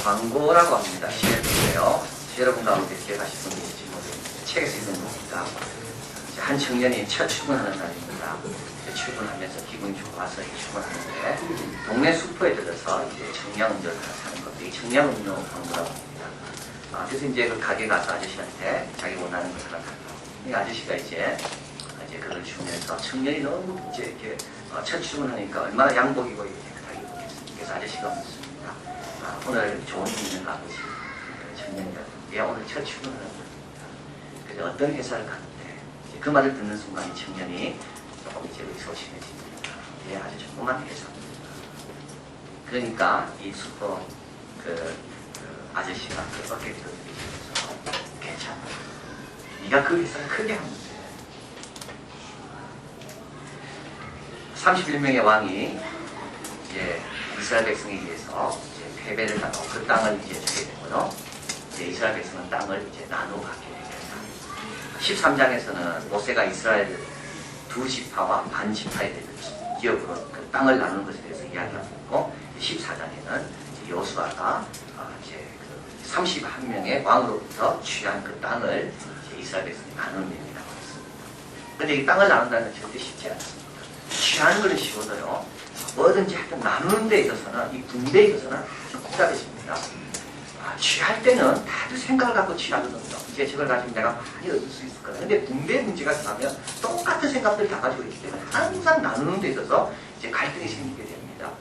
광고라고 합니다. 시혜인데요. 여러분 가운데 기억하실 분 계실지 모르겠는데 책에서 있는 겁니다. 한 청년이 첫 출근하는 날입니다. 출근하면서 기분이 좋아서 출근하는데 동네 슈퍼에 들어서 이제 청량음료를 하나 사는 겁니다. 이 청량음료 광고라고 합니다. 그래서 이제 그 가게 가서 아저씨한테 자기 원하는 걸 하나 달라고. 이 아저씨가 이제 그걸 주면서 청년이 너무 이제 이렇게 첫 출근하니까 얼마나 양복이고 이렇게 깨끗하게 입었겠습니까. 그래서 아저씨가 묻습니다. 오늘 좋은 일 있는 아버지 청년이가 예, 오늘 첫 출근하는 겁니다. 그래서 어떤 회사를 가는데 그 말을 듣는 순간 이 청년이 조금 이제 의소심해집니다. 예, 아주 조그만 회사입니다. 그러니까 이 슈퍼 아저씨가 어깨를 들어주면서 괜찮아. 네가 그 회사를 크게 하면 돼. 31명의 왕이 이제 이스라엘 백성에 의해서 이제 패배를 당하고 그 땅을 이제 주게 되고요. 이제 이스라엘 백성은 땅을 이제 나누어 갖게 됩니다. 13장에서는 모세가 이스라엘 두 지파와 반 지파에 대해서 기업으로 그 땅을 나누는 것에 대해서 이야기하고 있고, 14장에는 여호수아가 이제 그 31명의 왕으로부터 취한 그 땅을 이제 이스라엘 백성이 나누는 내용이라고 했습니다. 그런데 이 땅을 나눈다는 건 절대 쉽지 않습니다. 취하는 것은 쉬워도요, 뭐든지 하여튼 나누는 데 있어서는, 이 분배에 있어서는 좀 복잡해집니다. 취할 때는 다들 생각을 갖고 취하거든요. 이제 저걸 가지고 내가 많이 얻을 수 있을 거다. 근데 분배 문제가 있으면 똑같은 생각들을 다 가지고 있기 때문에 항상 나누는 데 있어서 이제 갈등이 생기게 됩니다.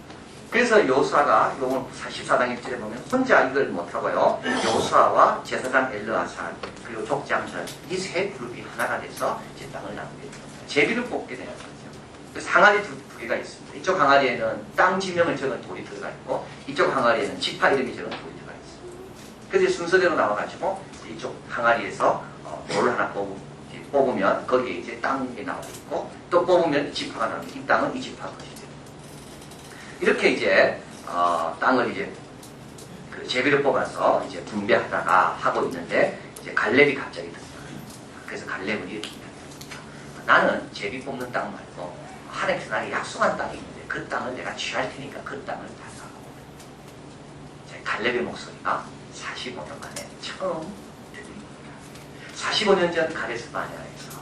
그래서 여호수아가 오늘 14장 1절에 보면 혼자 이걸 못하고요, 여호수아와 제사장 엘르아살 그리고 족장전 이 세 그룹이 하나가 돼서 이제 땅을 나누게 됩니다. 제비를 뽑게 되는 거죠. 그래서 항아리 두 개가 있습니다. 이쪽 항아리에는 땅 지명을 적은 돌이 들어가 있고, 이쪽 항아리에는 지파 이름이 적은 돌이 들어가 있습니다. 그래서 순서대로 나와가지고 이쪽 항아리에서 돌을 하나 뽑으면 거기에 이제 땅이 나오고 있고, 또 뽑으면 지파가 나오고, 이 땅은 이 지파 것이죠. 이렇게 이제 땅을 이제 그 제비를 뽑아서 이제 분배하다가 하고 있는데 이제 갈렙이 갑자기 등장합니다. 그래서 갈렙은 이렇게 이야기합니다. 나는 제비 뽑는 땅 말고 하나님께서 나에게 약속한 땅이 있는데 그 땅을 내가 취할 테니까 그 땅을 달라고. 갈렙의 목소리가 45년 만에 처음 들립니다. 45년 전 가데스 바네아에서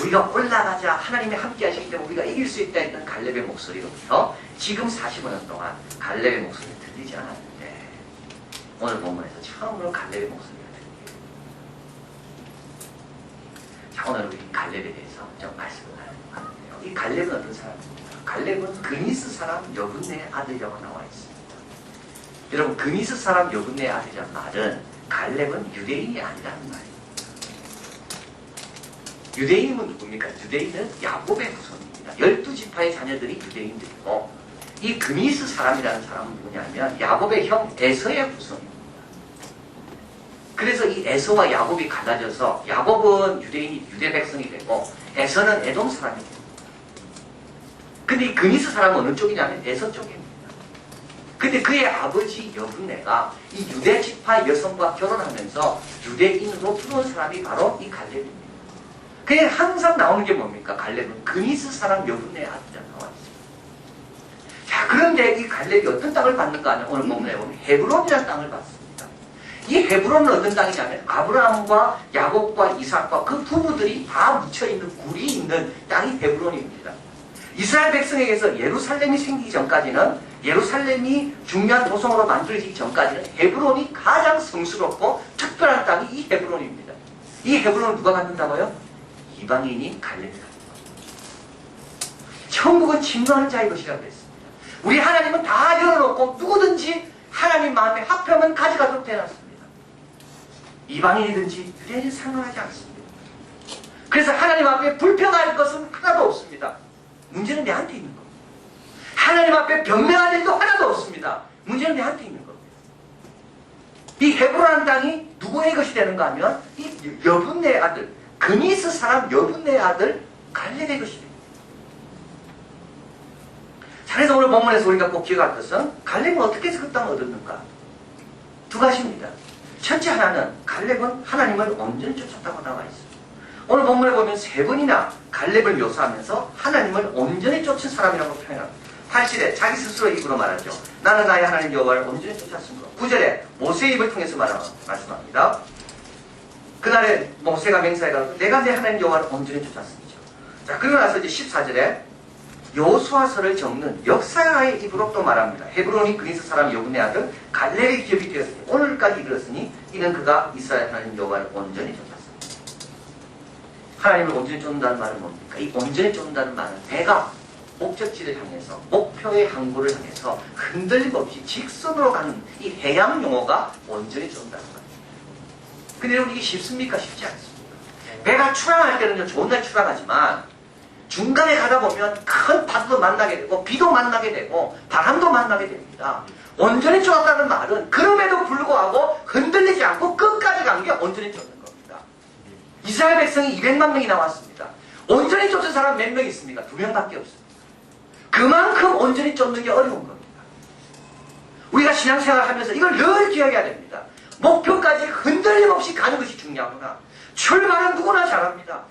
우리가 올라가자, 하나님이 함께 하시기 때문에 우리가 이길 수 있다 했던 갈렙의 목소리로부터 지금 45년 동안 갈렙의 목소리가 들리지 않았는데 오늘 본문에서 처음으로 갈렙의 목소리가 들립니다. 자, 오늘 우리 갈렙에 대해서 좀 말씀을 하는데요. 이 갈렙은 어떤 사람입니까? 갈렙은 그니스 사람 여분네의 아들이라고 나와 있습니다. 여러분, 그니스 사람 여분네의 아들이라는 말은 갈렙은 유대인이 아니라는 말입니다. 유대인은 누굽니까? 유대인은 야곱의 후손입니다. 12지파의 자녀들이 유대인들이고, 이 그니스 사람이라는 사람은 누구냐면 야곱의 형 에서의 후손입니다. 그래서 이 에서와 야곱이 갈라져서 야곱은 유대인이 유대 백성이 되고 에서는 에돔 사람이 됩니다. 근데 이 그니스 사람은 어느 쪽이냐면 에서 쪽입니다. 근데 그의 아버지 여분네가 이 유대 지파 여성과 결혼하면서 유대인으로 들어온 사람이 바로 이 갈렙입니다. 그게 항상 나오는 게 뭡니까? 갈렙은 그니스 사람 여분네의 아들이라고 나와 있습니다. 자, 그런데 이 갈렙이 어떤 땅을 받는가 하면 오늘 본문에 보면 헤브론이라는 땅을 받습니다. 이 헤브론은 어떤 땅이냐면 아브라함과 야곱과 이삭과 그 부부들이 다 묻혀있는 굴이 있는 땅이 헤브론입니다. 이스라엘 백성에게서 예루살렘이 생기기 전까지는, 예루살렘이 중요한 도성으로 만들어지기 전까지는 헤브론이 가장 성스럽고 특별한 땅이 이 헤브론입니다. 이 헤브론을 누가 갖는다고요? 이방인이 갈렙이 갖는 겁니다. 천국은 침노하는 자의 것이라고 했습니다. 우리 하나님은 다 열어놓고 누구든지 하나님 마음에 합하면 가져가도록 해놨습니다. 이방인이든지 유대인은 상관하지 않습니다. 그래서 하나님 앞에 불평할 것은 하나도 없습니다. 문제는 내한테 있는 겁니다. 하나님 앞에 변명할 일도 하나도 없습니다. 문제는 내한테 있는 겁니다. 이 헤브론이라는 땅이 누구의 것이 되는가 하면 이 여분네의 아들, 그니스 사람 여분네의 아들 갈렙의 것이 됩니다. 자, 그래서 오늘 본문에서 우리가 꼭 기억할 것은 갈렙은 어떻게 해서 그 땅을 얻었는가? 두 가지입니다. 첫째 하나는 갈렙은 하나님을 온전히 쫓았다고 나와 있습니다. 오늘 본문에 보면 세 번이나 갈렙을 묘사하면서 하나님을 온전히 쫓은 사람이라고 표현합니다. 8절에 자기 스스로 입으로 말하죠. 나는 나의 하나님 여호와를 온전히 쫓았으므로. 9절에 모세의 입을 통해서 말씀합니다. 그날에 모세가 맹세해가지고 내가 내 하나님 여호와를 온전히 쫓았습니다. 자, 그러고 나서 이제 14절에 여호수아서를 적는 역사의 입으로 또 말합니다. 헤브론이 그리스 사람 여분의 아들 갈렙의 기업이 되었으니 오늘까지 이르렀으니 이는 그가 이스라엘 하나님 여호와를 온전히 쫓았습니다. 하나님을 온전히 쫓는다는 말은 뭡니까? 이 온전히 쫓는다는 말은 배가 목적지를 향해서 목표의 항구를 향해서 흔들림 없이 직선으로 가는 이 해양 용어가 온전히 쫓는다는 말입니다. 근데 여러분 이게 쉽습니까? 쉽지 않습니다. 배가 출항할 때는 좋은 날 출항하지만 중간에 가다 보면 큰 파도도 만나게 되고 비도 만나게 되고 바람도 만나게 됩니다. 온전히 쫓았다는 말은 그럼에도 불구하고 흔들리지 않고 끝까지 간 게 온전히 쫓는 겁니다. 이스라엘 백성이 200만 명이 나왔습니다. 온전히 쫓은 사람 몇 명 있습니까? 2명밖에 없습니다. 그만큼 온전히 쫓는 게 어려운 겁니다. 우리가 신앙생활을 하면서 이걸 늘 기억해야 됩니다. 목표까지 흔들림 없이 가는 것이 중요하구나. 출발은 누구나 잘합니다.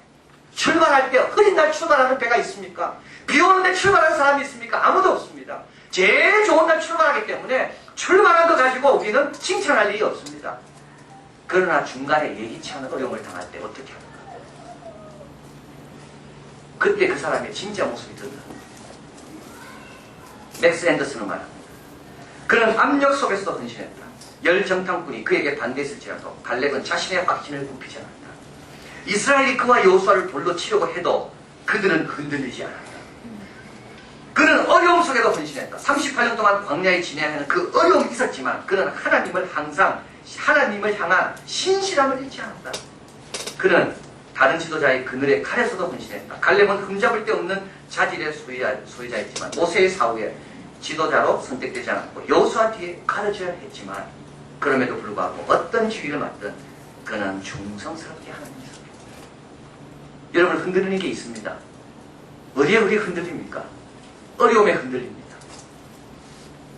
출발할 때 흐린 날 출발하는 배가 있습니까? 비 오는데 출발하는 사람이 있습니까? 아무도 없습니다. 제일 좋은 날 출발하기 때문에 출발한 거 가지고 우리는 칭찬할 일이 없습니다. 그러나 중간에 예기치 않은 어려움을 당할 때 어떻게 하는가? 그때 그 사람의 진짜 모습이 드러납니다. 맥스 앤더슨은 말합니다. 그는 압력 속에서도 헌신했다. 열정탐꾼이 그에게 반대했을지라도 갈렙은 자신의 확신을 굽히지 않았다. 이스라엘이 그와 여호수아를 돌로 치려고 해도 그들은 흔들리지 않았다. 그는 어려움 속에도 헌신했다. 38년 동안 광야에 지내야 하는 그 어려움이 있었지만 그는 하나님을 향한 신실함을 잃지 않았다. 그는 다른 지도자의 그늘의 칼에서도 헌신했다. 갈렙은 흠잡을 데 없는 자질의 소유자였지만 모세의 사후에 지도자로 선택되지 않았고 여호수아 뒤에 가르쳐야 했지만 그럼에도 불구하고 어떤 지위를 맡든 그는 충성스럽게 하나님을 섬깁니다. 여러분 흔들리는 게 있습니다. 어디에 우리 흔들립니까? 어려움에 흔들립니다.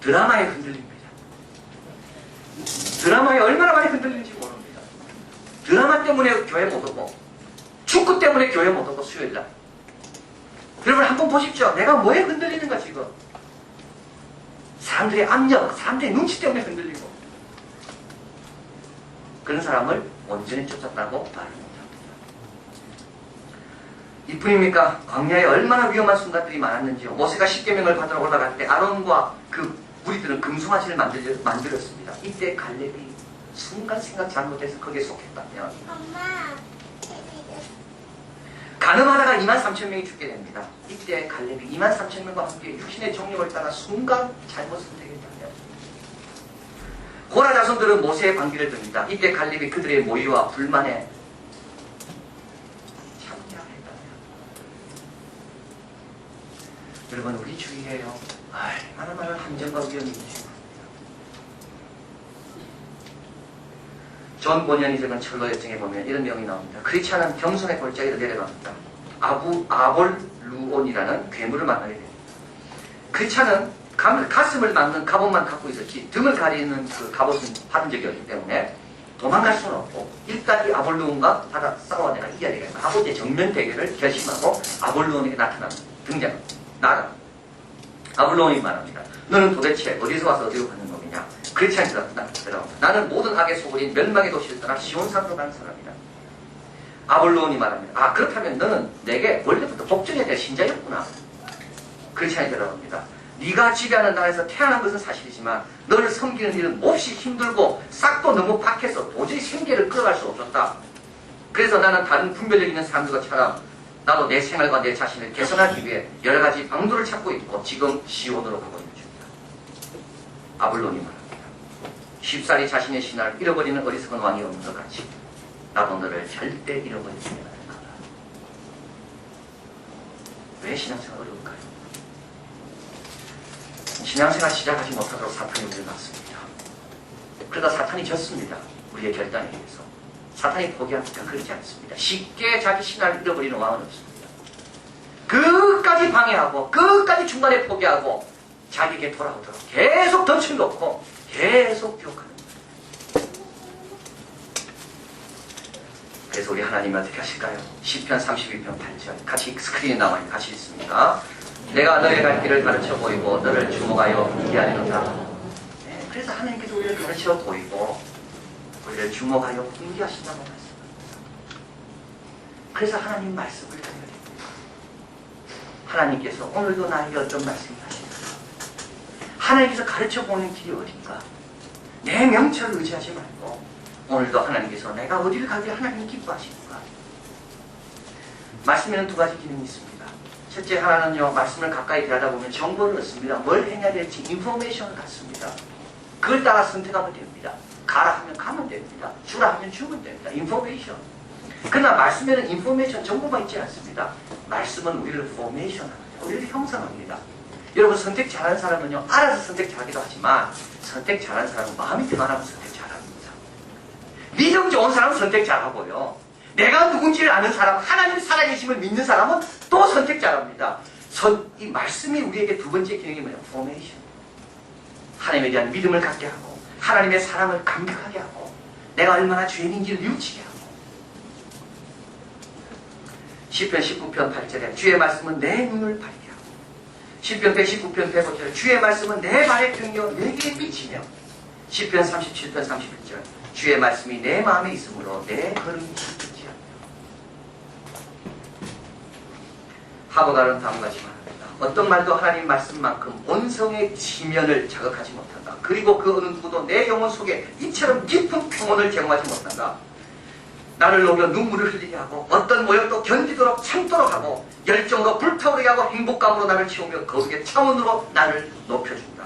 드라마에 흔들립니다. 드라마에 얼마나 많이 흔들리는지 모릅니다. 드라마 때문에 교회 못 오고 축구 때문에 교회 못 오고 수요일날 여러분 한번 보십시오. 내가 뭐에 흔들리는가 지금. 사람들의 압력, 사람들의 눈치 때문에 흔들리고 그런 사람을 온전히 쫓았다고 말합니다. 이뿐입니까? 광야에 얼마나 위험한 순간들이 많았는지요. 모세가 십계명을 받으러 올라갈 때 아론과 그 무리들은 금송아지를 만들었습니다. 이때 갈렙이 순간 생각 잘못해서 거기에 속했다면 가늠하다가 23,000명이 죽게 됩니다. 이때 갈렙이 23,000명과 함께 육신의 정욕을 따라 순간 잘못 선택했다면 고라 자손들은 모세의 반기를 듭니다. 이때 갈렙이 그들의 모의와 불만에 참여했다면 여러분 우리 주위에요 얼마나 많은 함정과 위험이 있죠. 존 본연이 적은 철로 여정에 보면 이런 내용이 나옵니다. 그렇지 않은 겸손의 골짜기를 내려갑니다. 아볼루온이라는 괴물을 만나게 됩니다. 그렇지 않은 가슴을 막는 갑옷만 갖고 있었지 등을 가리는 그 갑옷은 받은 적이 없기 때문에 도망갈 수는 없고 일단 이 아볼루온과 싸워야 내가 이겨야 되겠다 하고 이제 정면 대결을 결심하고 아볼루온에게 나타납니다. 등장합니다. 나가 아볼루온이 말합니다. 너는 도대체 어디서 와서 어디로 가는 놈이냐? 그렇지 않더라. 나는 모든 악의 소굴인 멸망의 도시를 떠나 시온산으로 가는 사람이다. 아볼루온이 말합니다. 아 그렇다면 너는 내게 원래부터 복종해야 될 신자였구나. 그렇지 않더랍니다. 네가 지배하는 나라에서 태어난 것은 사실이지만 너를 섬기는 일은 몹시 힘들고 싹도 너무 박해서 도저히 생계를 끌어갈 수 없었다. 그래서 나는 다른 분별력 있는 사람들과처럼 나도 내 생활과 내 자신을 개선하기 위해 여러 가지 방도를 찾고 있고 지금 시온으로 가고 있는 중이다. 아볼론이 말합니다. 쉽사리 자신의 신화를 잃어버리는 어리석은 왕이 없는 것 같이 나도 너를 절대 잃어버리지 않을 거다. 왜 신앙생활 어려울까요? 신앙생활 시작하지 못하도록 사탄이 우리를 막습니다. 그러다 사탄이 졌습니다. 우리의 결단에 의해서. 사탄이 포기합니까? 그렇지 않습니다. 쉽게 자기 신화를 잃어버리는 왕은 없습니다. 끝까지 방해하고 끝까지 중간에 포기하고 자기에게 돌아오도록 계속 덫을 놓고 계속 유혹하는 거예요. 그래서 우리 하나님이 어떻게 하실까요? 시편 32편 8절 같이 스크린에 나와 있는 같이 있습니다. 내가 너의 갈 길을 가르쳐 보이고 너를 주목하여 인계하리로다. 네, 그래서 하나님께서 우리를 가르쳐 보이고 우리를 주목하여 인계하신다고 말씀합니다. 그래서 하나님 말씀을 드려야 됩니다. 하나님께서 오늘도 나에게 어떤 말씀을 하십니까? 하나님께서 가르쳐 보는 길이 어딘가? 내 명철을 의지하지 말고 오늘도 하나님께서 내가 어디를 가기에 하나님이 기뻐하시는가? 말씀에는 두 가지 기능이 있습니다. 첫째 하나는요, 말씀을 가까이 대하다 보면 정보를 얻습니다. 뭘 해야 될지 인포메이션을 갖습니다. 그걸 따라 선택하면 됩니다. 가라 하면 가면 됩니다. 주라 하면 주면 됩니다. 인포메이션. 그러나 말씀에는 인포메이션 정보만 있지 않습니다. 말씀은 우리를 포메이션합니다. 우리를 형성합니다. 여러분 선택 잘하는 사람은요, 알아서 선택 잘하기도 하지만 선택 잘하는 사람은 마음이 평안하면 선택 잘합니다. 믿음 좋은 사람은 선택 잘하고요, 내가 누군지를 아는 사람, 하나님 살아계심을 믿는 사람은 또 선택 잘합니다. 이 말씀이 우리에게 두 번째 기능이 뭐냐? 포메이션. 하나님에 대한 믿음을 갖게 하고 하나님의 사랑을 감격하게 하고 내가 얼마나 죄인인지를 뉘우치게 하고. 시편 19편 8절에 주의 말씀은 내 눈을 밝게 하고, 시편 119편 105절 주의 말씀은 내 발의 등이요 내게 미치며, 시편 37편 31절 주의 말씀이 내 마음에 있으므로 내 걸음이 굳지 않며. 하고다른 다음과 같이 말합니다. 어떤 말도 하나님 말씀만큼 온성의 지면을 자극하지 못한다. 그리고 그 어느 누구도 내 영혼 속에 이처럼 깊은 평온을 제공하지 못한다. 나를 녹여 눈물을 흘리게 하고 어떤 모욕도 견디도록 참도록 하고 열정으로 불타오르게 하고 행복감으로 나를 채우며 거룩의 차원으로 나를 높여준다.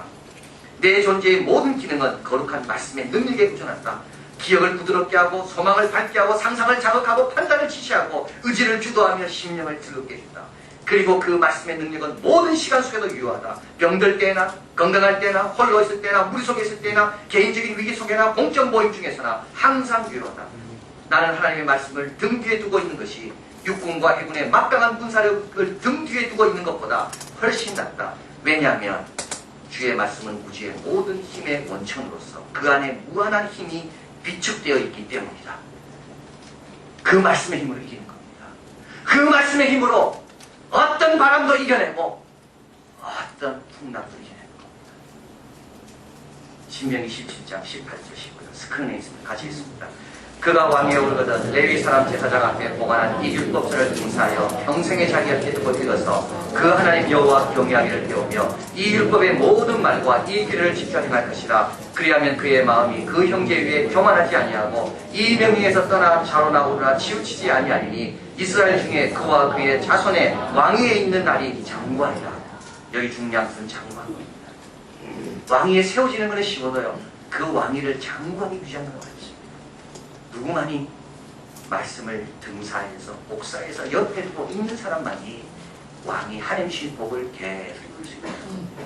내 존재의 모든 기능은 거룩한 말씀의 능력에 의존한다. 기억을 부드럽게 하고 소망을 밝게 하고 상상을 자극하고 판단을 지시하고 의지를 주도하며 심령을 즐겁게 해준다. 그리고 그 말씀의 능력은 모든 시간 속에도 유효하다. 병들 때나 건강할 때나 홀로 있을 때나 무리 속에 있을 때나 개인적인 위기 속에나 공적 모임 중에서나 항상 유효하다. 나는 하나님의 말씀을 등 뒤에 두고 있는 것이 육군과 해군의 막강한 군사력을 등 뒤에 두고 있는 것보다 훨씬 낫다. 왜냐하면 주의 말씀은 우주의 모든 힘의 원천으로서 그 안에 무한한 힘이 비축되어 있기 때문이다. 그 말씀의 힘으로 이기는 겁니다. 그 말씀의 힘으로 어떤 바람도 이겨내고 어떤 풍랑도 이겨내는 겁니다. 신명기 17장 18절 19절 스크린에 있습니다. 같이 있습니다. 그가 왕위에 오르거든 레위 사람 제사장 앞에 보관한 이 율법서를 등사하여 평생의 자기 앞에 두고 읽어서 그 하나님 여호와 경외하기를 배우며 이 율법의 모든 말과 이 길을 지켜 행할 것이라. 그리하면 그의 마음이 그 형제 위에 교만하지 아니하고 이 명령에서 떠나 좌로나 우로나 치우치지 아니하리니 이스라엘 중에 그와 그의 자손의 왕위에 있는 날이 장관이라. 여기 중요한 것은 장관입니다. 왕위에 세워지는 것은 쉬워도요, 그 왕위를 장관이 유지하는 것입니다. 누구만이 말씀을 등사해서 옥사해서 옆에 두고 있는 사람만이 왕이 하나님의 복을 계속 이룰 수 있습니다.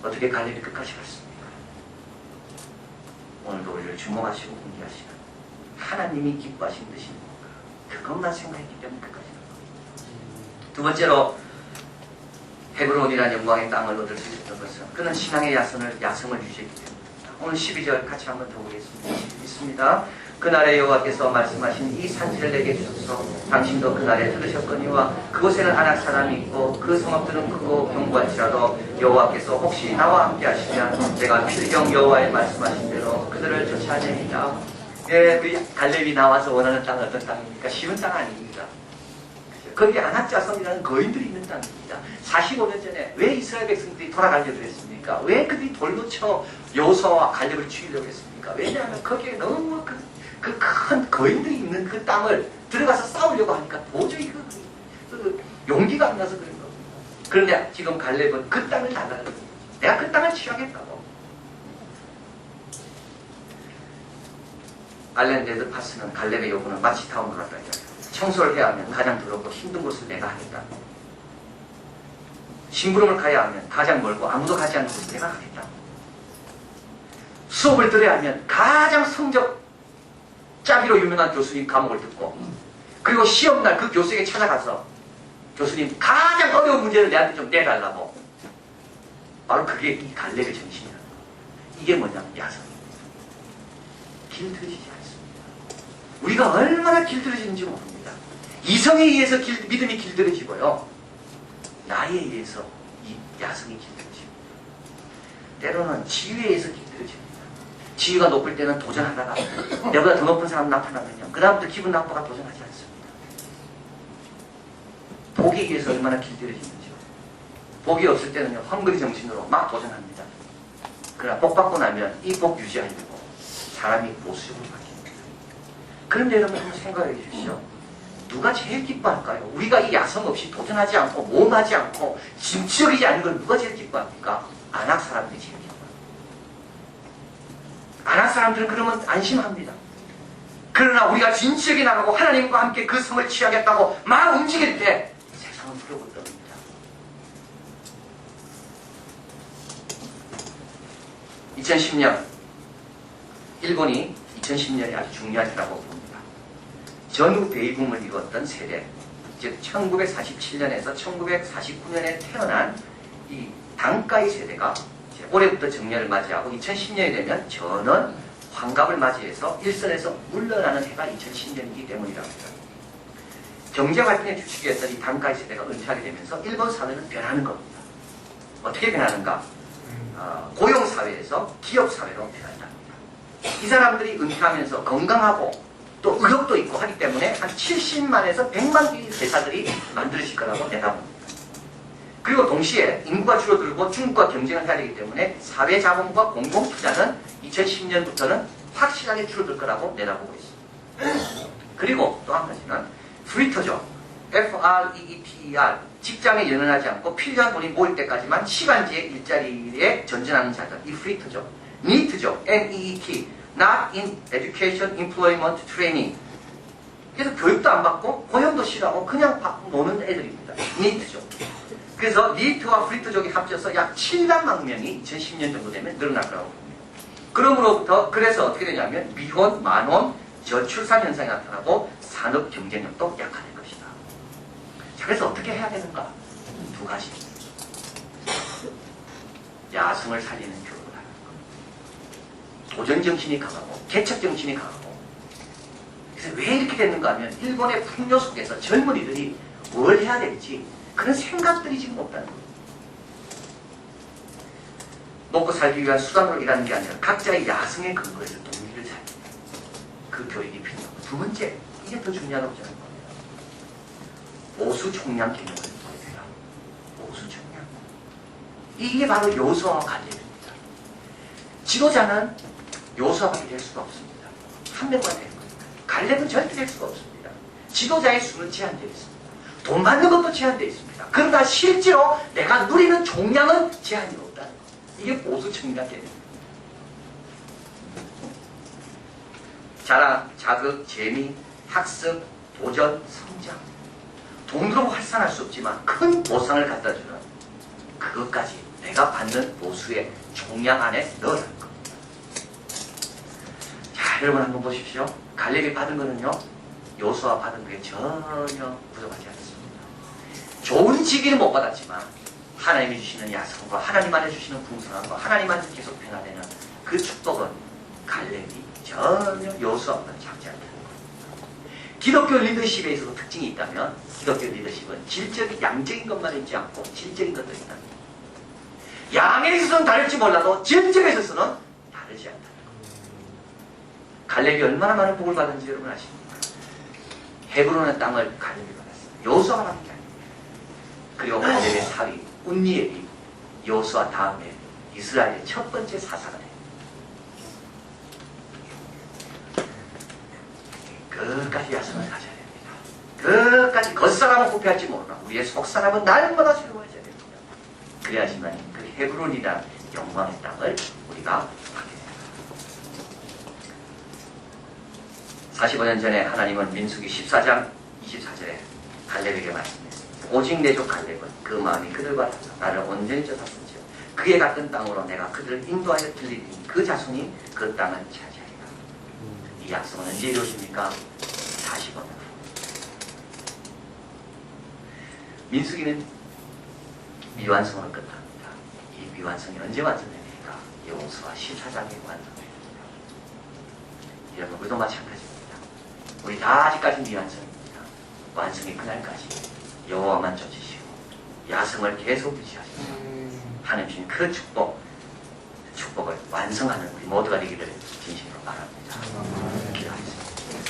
어떻게 갈렙이 끝까지 갔습니까? 오늘도 우리를 주목하시고 공개하시는 하나님이 기뻐하신 뜻이 뭔가 그것만 생각했기 때문에 끝까지 간 겁니다. 두 번째로 헤브론이라는 영광의 땅을 얻을 수 있었던 것은 그는 신앙의 야성을 유지했기 때문에. 오늘 12절 같이 한번 더 보겠습니다. 있습니다. 그날에 여호와께서 말씀하신 이 산지를 내게 주소서. 당신도 그날에 들으셨거니와 그곳에는 아낙 사람이 있고 그 성읍들은 크고 견고할지라도 여호와께서 혹시 나와 함께 하시면 내가 필경 여호와의 말씀하신 대로 그들을 쫓아내리라. 예, 그 갈렙이 나와서 원하는 땅은 어떤 땅입니까? 쉬운 땅 아닙니다. 거기 아낙 자손이라는 거인들이 있는 땅입니다. 45년 전에 왜 이스라엘 백성들이 돌아가려고 했습니까? 왜 그들이 돌로 쳐 여호수아와 갈렙을 죽이려고 했습니까? 왜냐하면 거기에 너무 그 큰 거인들이 있는 그 땅을 들어가서 싸우려고 하니까 도저히 그 용기가 안 나서 그런 겁니다. 그런데 지금 갈렙은 그 땅을 달라는 겁니다. 내가 그 땅을 취하겠다고. 알렌 레드파스는 갈렙의 요구는 마치 다음과 같다. 청소를 해야 하면 가장 더럽고 힘든 곳을 내가 하겠다. 심부름을 가야 하면 가장 멀고 아무도 가지 않는 곳을 내가 하겠다. 수업을 들어야 하면 가장 성적 짜기로 유명한 교수님 과목을 듣고, 그리고 시험날 그 교수에게 찾아가서 교수님 가장 어려운 문제를 내한테 좀 내달라고. 바로 그게 이 갈렙의 정신이라는 거. 이게 뭐냐면 야성입니다. 길들이지 않습니다. 우리가 얼마나 길들여지는지 모릅니다. 이성에 의해서 믿음이 길들여지고요, 나이에 의해서 이 야성이 길들여집니다. 때로는 지위에 의해서 길들여집니다. 지위가 높을 때는 도전하다가 내보다 더 높은 사람 나타나면요, 그 다음부터 기분 나빠가 도전하지 않습니다. 복에 의해서 얼마나 길들여지는지요. 복이 없을 때는요, 헝그리 정신으로 막 도전합니다. 그러나 복 받고 나면 이 복 유지하려고 사람이 보수적으로 바뀝니다. 그런데 여러분 한번 생각해 주십시오. 누가 제일 기뻐할까요? 우리가 이 야성 없이 도전하지 않고 모험하지 않고 진취적이지 않은 걸 누가 제일 기뻐합니까? 안악 사람들이 제일 기뻐합니다. 안악 사람들은 그러면 안심합니다. 그러나 우리가 진취적이 나가고 하나님과 함께 그 성을 취하겠다고 막 움직일 때 세상은 두려워 떨립니다. 일본이 2010년이 아주 중요한 해라고 봅니다. 전후 베이붐을 이루었던 세대, 즉 1947년에서 1949년에 태어난 이 단가의 세대가 이제 올해부터 정년을 맞이하고 2010년이 되면 전원 환갑을 맞이해서 일선에서 물러나는 해가 2010년이기 때문이라고 합니다. 경제활동의 주축이었던 이 단가의 세대가 은퇴하게 되면서 일본 사회는 변하는 겁니다. 어떻게 변하는가? 고용사회에서 기업사회로 변한답니다. 이 사람들이 은퇴하면서 건강하고 또 의욕도 있고 하기 때문에 한 70만에서 100만 개의 회사들이 만들어질 거라고 내다봅니다. 그리고 동시에 인구가 줄어들고 중국과 경쟁을 해야 되기 때문에 사회자본과 공공투자는 2010년부터는 확실하게 줄어들 거라고 내다보고 있습니다. 그리고 또 한 가지는 프리터죠. FREETER, 직장에 연연하지 않고 필요한 돈이 모일 때까지만 시간제의 일자리에 전전하는 자들, 이 프리터죠. NEET죠. NEET, Not in Education, Employment, Training. 그래서 교육도 안 받고 고용도 싫어하고 그냥 노는 애들입니다. NEET죠. 그래서 니트와 프리터족이 합쳐서 약 700만 명이 2010년 정도 되면 늘어날 거라고 봅니다. 그래서 어떻게 되냐면 미혼, 만혼, 저출산 현상이 나타나고 산업 경쟁력도 약화될 것이다. 자, 그래서 어떻게 해야 되는가? 두 가지. 야성을 살리는 교육을 하는 것. 도전정신이 강하고 개척정신이 강하고. 그래서 왜 이렇게 됐는가 하면 일본의 풍요 속에서 젊은이들이 뭘 해야 될지 그런 생각들이 지금 없다는 거예요. 먹고 살기 위한 수단으로 일하는 게 아니라 각자의 야성의 근거에서 동기를 살리는 그 교육이 필요하고, 두 번째, 이게 더 중요하다고 저는 봅니다. 보수 총량 개념을 보여줘라. 보수 총량. 이게 바로 요소와 관련입니다. 지도자는 요소와밖에 될 수가 없습니다. 한 명만 되는 겁니다. 갈렙은 절대 될 수가 없습니다. 지도자의 수는 제한되어 있습니다. 돈 받는 것도 제한되어 있습니다. 그러나 실제로 내가 누리는 총량은 제한이 없다는 거예요. 이게 보수 총량 개념입니다. 자랑, 자극, 재미, 학습, 도전, 성장. 돈으로 환산할 수 없지만 큰 보상을 갖다주는 그것까지 내가 받는 보수의 총량 안에 넣으라는 겁니다. 자, 여러분 한번 보십시오. 갈렙이 받은 거는요, 요수와 받은 게 전혀 부족하지 않습니다. 좋은 직위는 못 받았지만 하나님이 주시는 야성과 하나님 안에 주시는 풍성함과 하나님 안에서 계속 변화되는 그 축복은 갈렙이 전혀 요수와보다 작지 않다는 겁니다. 기독교 리더십에 있어서 특징이 있다면 기독교 리더십은 질적인, 양적인 것만 있지 않고 질적인 것도 있다. 양에 있어서는 다를지 몰라도 질적에 있어서는 다르지 않다는 겁니다. 갈렙이 얼마나 많은 복을 받은지 여러분 아십니까? 헤브론의 땅을 갈렙이 받았어요. 요수아가 받은 게 아닙니다. 그리고 갈렙의 사위 운니엘이 요수아 다음에 이스라엘의 첫 번째 사사가 됩니다. 끝까지 야성을 가져야 됩니다. 끝까지 겉사람은 부패할지 모르나 우리의 속사람은 날마다 새로워져야 됩니다. 그래야지만 그 헤브론이란 영광의 땅을 우리가 받게 됩니다. 45년 전에 하나님은 민수기 14장 24절에 갈렙에게 말씀했습니다. 오직 내 족 갈렙은 그 마음이 그들과 같아 나를 온전히 쫓았은지요. 그에 같은 땅으로 내가 그들을 인도하여 들리니 그 자손이 그 땅을 차지하리라. 이 약속은 언제 이루어집니까? 45년 후. 민수기는 미완성으로 끝납니다. 이 미완성이 언제 완성됩니까? 여호수아 14장에 완성됩니다. 여러분, 우리도 마찬가지입니다. 우리 다 아직까지 미완성입니다. 완성의 그날까지 여호와만 쫓으시고 야성을 계속 유지하시죠. 하나님 주신 그 축복을 완성하는 우리 모두가 되기를 진심으로 바랍니다.